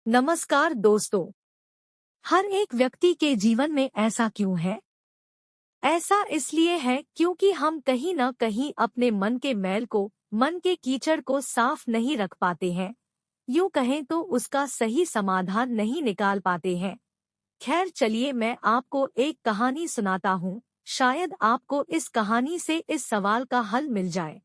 नमस्कार दोस्तों। हर एक व्यक्ति के जीवन में ऐसा क्यों है? ऐसा इसलिए है क्योंकि हम कहीं न कहीं अपने मन के मैल को, मन के कीचड़ को साफ नहीं रख पाते हैं। यूं कहें तो उसका सही समाधान नहीं निकाल पाते हैं। खैर चलिए मैं आपको एक कहानी सुनाता हूँ। शायद आपको इस कहानी से इस सवाल का हल मिल जाए।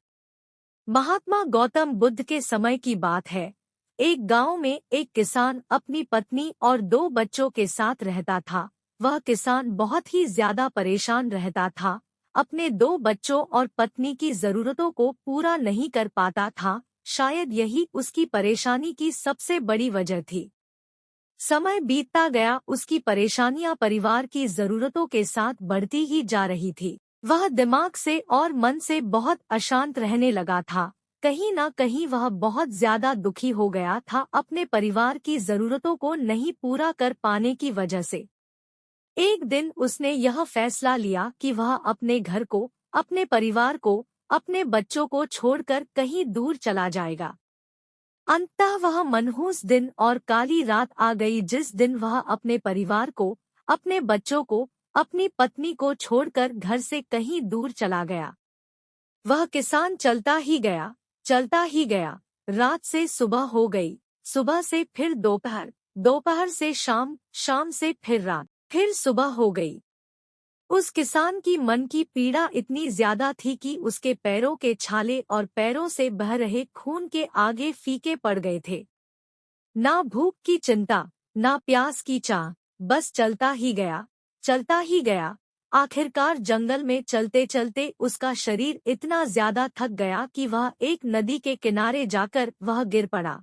महात्मा गौतम बुद्ध के समय की बात है। एक गांव में एक किसान अपनी पत्नी और 2 बच्चों के साथ रहता था। वह किसान बहुत ही ज्यादा परेशान रहता था। अपने 2 बच्चों और पत्नी की जरूरतों को पूरा नहीं कर पाता था। शायद यही उसकी परेशानी की सबसे बड़ी वजह थी। समय बीतता गया, उसकी परेशानियां परिवार की जरूरतों के साथ बढ़ती ही जा रही थी। वह दिमाग से और मन से बहुत अशांत रहने लगा था। कहीं न कहीं वह बहुत ज्यादा दुखी हो गया था अपने परिवार की जरूरतों को नहीं पूरा कर पाने की वजह से। एक दिन उसने यह फैसला लिया कि वह अपने घर को, अपने परिवार को, अपने बच्चों को छोड़कर कहीं दूर चला जाएगा। अंततः वह मनहूस दिन और काली रात आ गई जिस दिन वह अपने परिवार को, अपने बच्चों को, अपनी पत्नी को छोड़कर घर से कहीं दूर चला गया। वह किसान चलता ही गया, चलता ही गया। रात से सुबह हो गई, सुबह से फिर दोपहर, दोपहर से शाम, शाम से फिर रात, फिर सुबह हो गई। उस किसान की मन की पीड़ा इतनी ज्यादा थी कि उसके पैरों के छाले और पैरों से बह रहे खून के आगे फीके पड़ गए थे। ना भूख की चिंता, ना प्यास की चाह, बस चलता ही गया, चलता ही गया। आखिरकार जंगल में चलते चलते उसका शरीर इतना ज्यादा थक गया कि वह एक नदी के किनारे जाकर वह गिर पड़ा।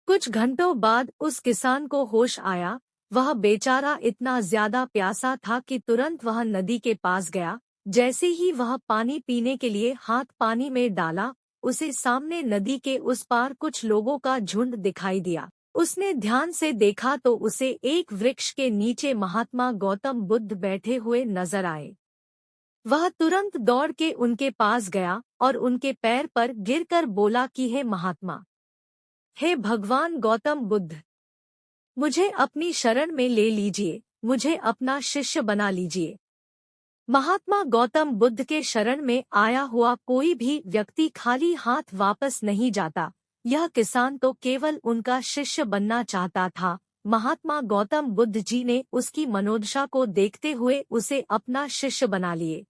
कुछ घंटों बाद उस किसान को होश आया। वह बेचारा इतना ज्यादा प्यासा था कि तुरंत वह नदी के पास गया। जैसे ही वह पानी पीने के लिए हाथ पानी में डाला, उसे सामने नदी के उस पार कुछ लोगों का झुंड दिखाई दिया। उसने ध्यान से देखा तो उसे एक वृक्ष के नीचे महात्मा गौतम बुद्ध बैठे हुए नजर आए। वह तुरंत दौड़ के उनके पास गया और उनके पैर पर गिरकर बोला कि हे महात्मा, हे भगवान गौतम बुद्ध, मुझे अपनी शरण में ले लीजिए, मुझे अपना शिष्य बना लीजिए। महात्मा गौतम बुद्ध के शरण में आया हुआ कोई भी व्यक्ति खाली हाथ वापस नहीं जाता। यह किसान तो केवल उनका शिष्य बनना चाहता था। महात्मा गौतम बुद्ध जी ने उसकी मनोदशा को देखते हुए उसे अपना शिष्य बना लिए।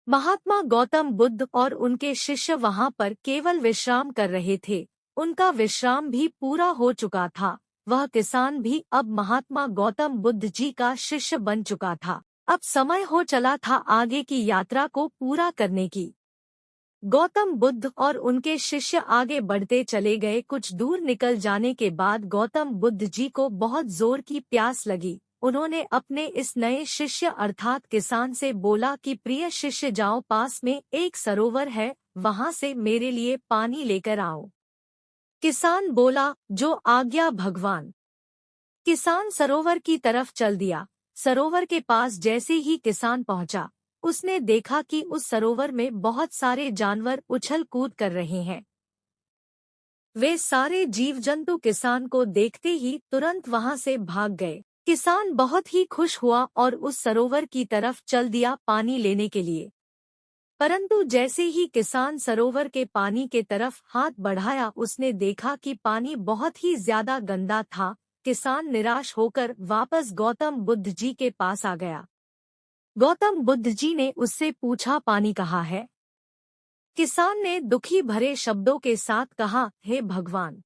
महात्मा गौतम बुद्ध और उनके शिष्य वहां पर केवल विश्राम कर रहे थे। उनका विश्राम भी पूरा हो चुका था। वह किसान भी अब महात्मा गौतम बुद्ध जी का शिष्य बन चुका था। अब समय हो चला था आगे की यात्रा को पूरा करने की। गौतम बुद्ध और उनके शिष्य आगे बढ़ते चले गए। कुछ दूर निकल जाने के बाद गौतम बुद्ध जी को बहुत जोर की प्यास लगी। उन्होंने अपने इस नए शिष्य अर्थात किसान से बोला कि प्रिय शिष्य, जाओ, पास में एक सरोवर है, वहां से मेरे लिए पानी लेकर आओ। किसान बोला, जो आज्ञा भगवान। किसान सरोवर की तरफ चल दिया। सरोवर के पास जैसे ही किसान पहुंचा, उसने देखा कि उस सरोवर में बहुत सारे जानवर उछल कूद कर रहे हैं। वे सारे जीव जंतु किसान को देखते ही तुरंत वहां से भाग गए। किसान बहुत ही खुश हुआ और उस सरोवर की तरफ चल दिया पानी लेने के लिए। परंतु जैसे ही किसान सरोवर के पानी के तरफ हाथ बढ़ाया, उसने देखा कि पानी बहुत ही ज्यादा गंदा था। किसान निराश होकर वापस गौतम बुद्ध जी के पास आ गया। गौतम बुद्ध जी ने उससे पूछा, पानी कहाँ है? किसान ने दुखी भरे शब्दों के साथ कहा, हे भगवान,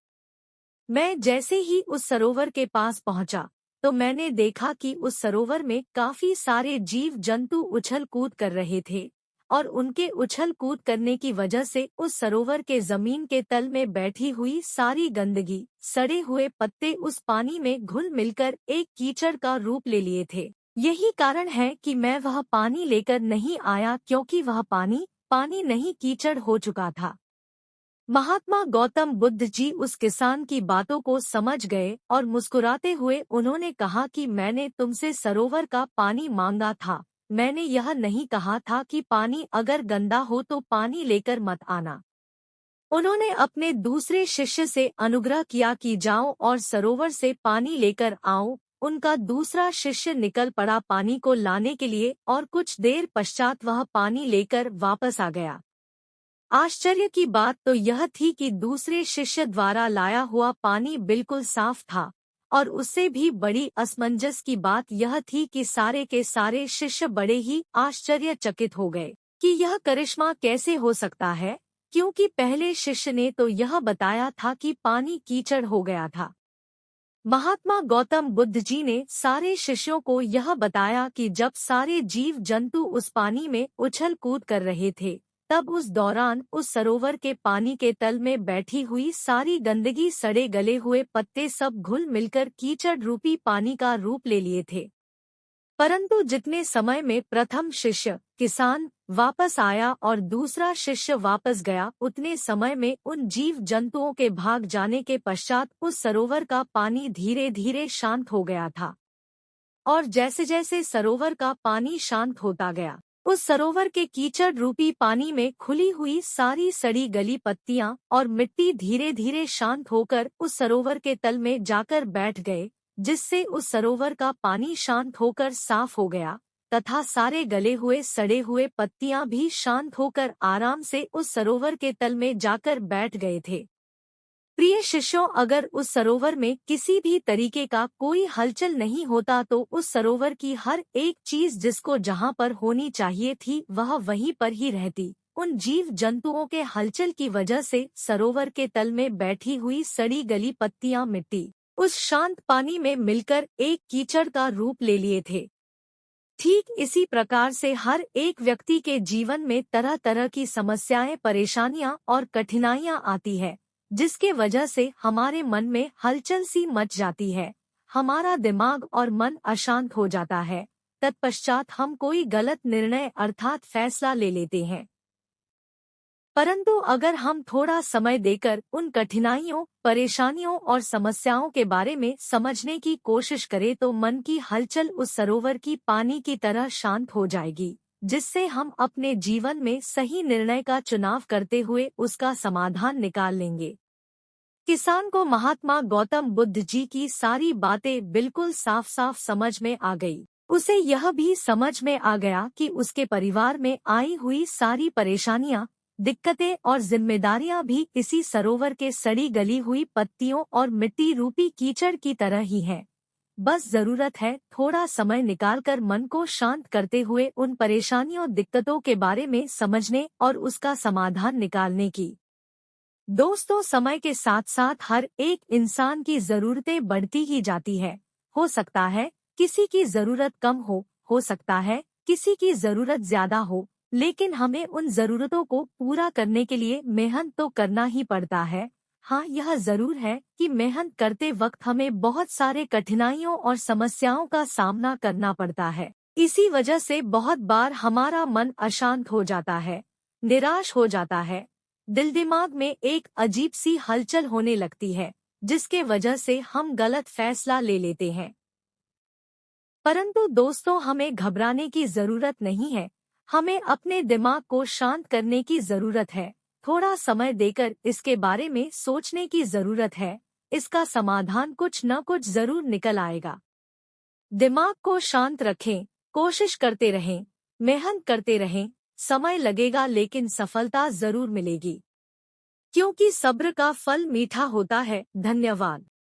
मैं जैसे ही उस सरोवर के पास पहुंचा तो मैंने देखा कि उस सरोवर में काफी सारे जीव जंतु उछल कूद कर रहे थे और उनके उछल कूद करने की वजह से उस सरोवर के जमीन के तल में बैठी हुई सारी गंदगी, सड़े हुए पत्ते उस पानी में घुल मिलकर एक कीचड़ का रूप ले लिए थे। यही कारण है कि मैं वह पानी लेकर नहीं आया, क्योंकि वह पानी पानी नहीं कीचड़ हो चुका था। महात्मा गौतम बुद्ध जी उस किसान की बातों को समझ गए और मुस्कुराते हुए उन्होंने कहा कि मैंने तुमसे सरोवर का पानी मांगा था, मैंने यह नहीं कहा था कि पानी अगर गंदा हो तो पानी लेकर मत आना। उन्होंने अपने दूसरे शिष्य से अनुग्रह किया कि जाओ और सरोवर से पानी लेकर आओ। उनका दूसरा शिष्य निकल पड़ा पानी को लाने के लिए और कुछ देर पश्चात वह पानी लेकर वापस आ गया। आश्चर्य की बात तो यह थी कि दूसरे शिष्य द्वारा लाया हुआ पानी बिल्कुल साफ था, और उससे भी बड़ी असमंजस की बात यह थी कि सारे के सारे शिष्य बड़े ही आश्चर्यचकित हो गए कि यह करिश्मा कैसे हो सकता है, क्योंकि पहले शिष्य ने तो यह बताया था कि पानी कीचड़ हो गया था। महात्मा गौतम बुद्ध जी ने सारे शिष्यों को यह बताया कि जब सारे जीव जंतु उस पानी में उछल कूद कर रहे थे, तब उस दौरान उस सरोवर के पानी के तल में बैठी हुई सारी गंदगी, सड़े गले हुए पत्ते सब घुल मिलकर कीचड़ रूपी पानी का रूप ले लिए थे। परंतु जितने समय में प्रथम शिष्य किसान वापस आया और दूसरा शिष्य वापस गया, उतने समय में उन जीव जंतुओं के भाग जाने के पश्चात उस सरोवर का पानी धीरे धीरे शांत हो गया था। और जैसे जैसे सरोवर का पानी शांत होता गया, उस सरोवर के कीचड़ रूपी पानी में खुली हुई सारी सड़ी गली पत्तियां और मिट्टी धीरे धीरे शांत होकर उस सरोवर के तल में जाकर बैठ गए, जिससे उस सरोवर का पानी शांत होकर साफ हो गया तथा सारे गले हुए सड़े हुए पत्तियां भी शांत होकर आराम से उस सरोवर के तल में जाकर बैठ गए थे। प्रिय शिष्यों, अगर उस सरोवर में किसी भी तरीके का कोई हलचल नहीं होता तो उस सरोवर की हर एक चीज जिसको जहां पर होनी चाहिए थी वह वहीं पर ही रहती। उन जीव जंतुओं के हलचल की वजह से सरोवर के तल में बैठी हुई सड़ी गली पत्तियां मिट्टी उस शांत पानी में मिलकर एक कीचड़ का रूप ले लिए थे। ठीक इसी प्रकार से हर एक व्यक्ति के जीवन में तरह तरह की समस्याएं, परेशानियां और कठिनाइयां आती है, जिसके वजह से हमारे मन में हलचल सी मच जाती है, हमारा दिमाग और मन अशांत हो जाता है। तत्पश्चात हम कोई गलत निर्णय अर्थात फैसला ले लेते हैं। परंतु अगर हम थोड़ा समय देकर उन कठिनाइयों, परेशानियों और समस्याओं के बारे में समझने की कोशिश करें तो मन की हलचल उस सरोवर की पानी की तरह शांत हो जाएगी, जिससे हम अपने जीवन में सही निर्णय का चुनाव करते हुए उसका समाधान निकाल लेंगे। किसान को महात्मा गौतम बुद्ध जी की सारी बातें बिल्कुल साफ साफ समझ में आ गई। उसे यह भी समझ में आ गया कि उसके परिवार में आई हुई सारी परेशानियां, दिक्कतें और जिम्मेदारियां भी इसी सरोवर के सड़ी गली हुई पत्तियों और मिट्टी रूपी कीचड़ की तरह ही हैं। बस जरूरत है थोड़ा समय निकालकर मन को शांत करते हुए उन परेशानियों, दिक्कतों के बारे में समझने और उसका समाधान निकालने की। दोस्तों, समय के साथ साथ हर एक इंसान की जरूरतें बढ़ती ही जाती है। हो सकता है किसी की जरूरत कम हो सकता है किसी की जरूरत ज्यादा हो, लेकिन हमें उन जरूरतों को पूरा करने के लिए मेहनत तो करना ही पड़ता है। हाँ, यह जरूर है कि मेहनत करते वक्त हमें बहुत सारे कठिनाइयों और समस्याओं का सामना करना पड़ता है। इसी वजह से बहुत बार हमारा मन अशांत हो जाता है, निराश हो जाता है, दिल दिमाग में एक अजीब सी हलचल होने लगती है, जिसके वजह से हम गलत फैसला ले लेते हैं। परंतु दोस्तों, हमें घबराने की जरूरत नहीं है, हमें अपने दिमाग को शांत करने की जरूरत है। थोड़ा समय देकर इसके बारे में सोचने की जरूरत है। इसका समाधान कुछ न कुछ जरूर निकल आएगा। दिमाग को शांत रखें, कोशिश करते रहें, मेहनत करते रहें। समय लगेगा लेकिन सफलता जरूर मिलेगी, क्योंकि सब्र का फल मीठा होता है। धन्यवाद।